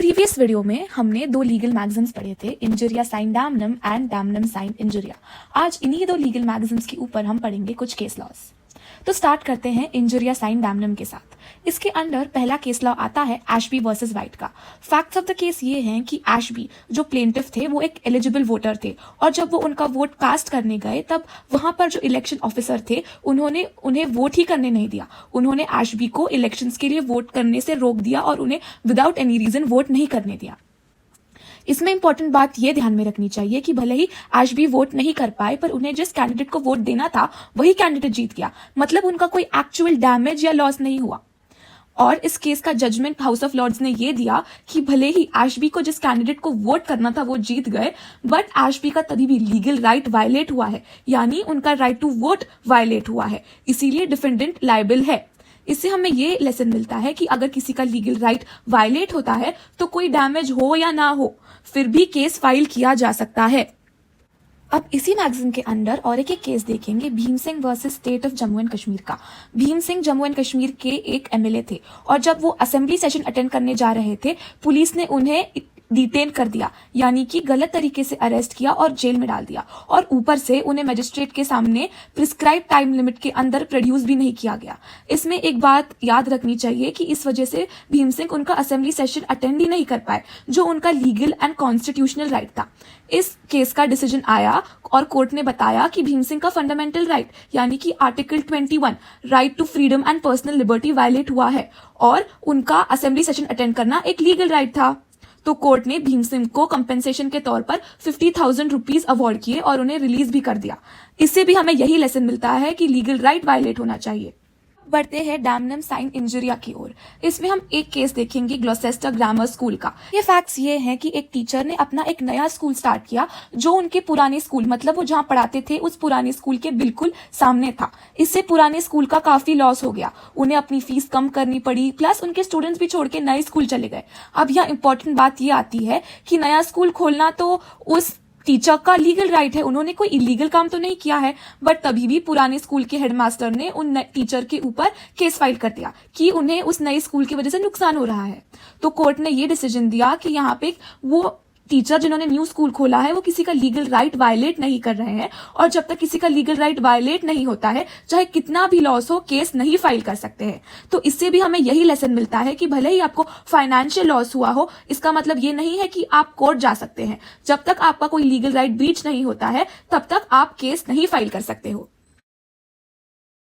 Previous video में हमने दो लीगल मैगजीन्स पढ़े थे, injuria sine damnum and damnum sine injuria. आज इन्हीं दो लीगल मैगजीन्स के ऊपर हम पढ़ेंगे कुछ केस लॉज। तो स्टार्ट करते हैं इंजुरिया साइन डैमनम के साथ। इसके अंडर पहला केस लॉ आता है एशबी वर्सेस वाइट का। फैक्ट्स ऑफ द केस ये हैं कि एशबी जो प्लेंटिफ थे वो एक एलिजिबल वोटर थे और जब वो उनका वोट कास्ट करने गए तब वहां पर जो इलेक्शन ऑफिसर थे उन्होंने उन्हें वोट ही करने नहीं दिया। उन्होंने एशबी को इलेक्शंस के लिए वोट करने से रोक दिया और उन्हें विदाउट एनी रीजन वोट नहीं करने दिया। इसमें इंपॉर्टेंट बात यह ध्यान में रखनी चाहिए कि भले ही एशबी वोट नहीं कर पाए पर उन्हें जिस कैंडिडेट को वोट देना था वही कैंडिडेट जीत गया, मतलब उनका कोई एक्चुअल डैमेज या लॉस नहीं हुआ। और इस केस का जजमेंट हाउस ऑफ लॉर्ड्स ने यह दिया कि भले ही एशबी को जिस कैंडिडेट को वोट करना था वो जीत गए, बट एशबी का तभी भी लीगल राइट वायलेट हुआ है, यानी उनका राइट टू वोट वायलेट हुआ है, इसीलिए डिफेंडेंट लायबल है। इससे हमें ये लेसन मिलता है कि अगर किसी का लीगल राइट वायलेट होता है तो कोई डैमेज हो या ना हो फिर भी केस फाइल किया जा सकता है। अब इसी मैगजीन के अंदर और एक केस देखेंगे, Bhim Singh versus state of Jammu and Kashmir का। भीम सिंह जम्मू एंड कश्मीर के एक एमएलए थे और जब वो असेंबली सेशन अटेंड करने जा रहे थे पुलिस ने उन्हें डिटेन कर दिया, यानी कि गलत तरीके से अरेस्ट किया और जेल में डाल दिया और ऊपर से उन्हें मजिस्ट्रेट के सामने प्रिस्क्राइब टाइम लिमिट के अंदर प्रोड्यूस भी नहीं किया गया। इसमें एक बात याद रखनी चाहिए कि इस वजह से भीम सिंह उनका असेंबली सेशन अटेंड ही नहीं कर पाए, जो उनका लीगल एंड कॉन्स्टिट्यूशनल राइट था। इस केस का डिसीजन आया और कोर्ट ने बताया कि भीम सिंह का फंडामेंटल राइट यानी कि article 21 right to freedom and personal liberty violate हुआ है और उनका असेंबली सेशन अटेंड करना एक लीगल राइट था। तो कोर्ट ने भीम सिंह को कंपेंसेशन के तौर पर 50,000 रुपीज अवार्ड किए और उन्हें रिलीज भी कर दिया। इससे भी हमें यही लेसन मिलता है कि लीगल राइट वायलेट होना चाहिए। बढ़ते हैं डैमनम साइन इंजुरिया की ओर। इसमें हम एक केस देखेंगे ग्लॉसेस्टर ग्रामर स्कूल का। ये फैक्ट्स ये हैं कि एक टीचर ने अपना एक नया स्कूल स्टार्ट किया जो उनके पुराने स्कूल, मतलब वो जहां पढ़ाते थे उस पुराने स्कूल के बिल्कुल सामने था। इससे पुराने स्कूल का काफी लॉस हो गया, उन्हें अपनी फीस कम करनी पड़ी, प्लस उनके स्टूडेंट्स भी छोड़ के नए स्कूल चले गए। अब यहाँ इंपॉर्टेंट बात ये आती है कि नया स्कूल खोलना तो उस टीचर का लीगल राइट है, उन्होंने कोई इलीगल काम तो नहीं किया है, बट तभी भी पुराने स्कूल के हेडमास्टर ने उन टीचर के ऊपर केस फाइल कर दिया कि उन्हें उस नए स्कूल की वजह से नुकसान हो रहा है। तो कोर्ट ने ये डिसीजन दिया कि यहाँ पे वो टीचर जिन्होंने न्यू स्कूल खोला है वो किसी का लीगल राइट वायलेट नहीं कर रहे हैं और जब तक किसी का लीगल राइट वायलेट नहीं होता है चाहे कितना भी लॉस हो केस नहीं फाइल कर सकते हैं। तो इससे भी हमें यही लेसन मिलता है कि भले ही आपको फाइनेंशियल लॉस हुआ हो इसका मतलब ये नहीं है कि आप कोर्ट जा सकते हैं। जब तक आपका कोई लीगल राइट ब्रीच नहीं होता है तब तक आप केस नहीं फाइल कर सकते हो।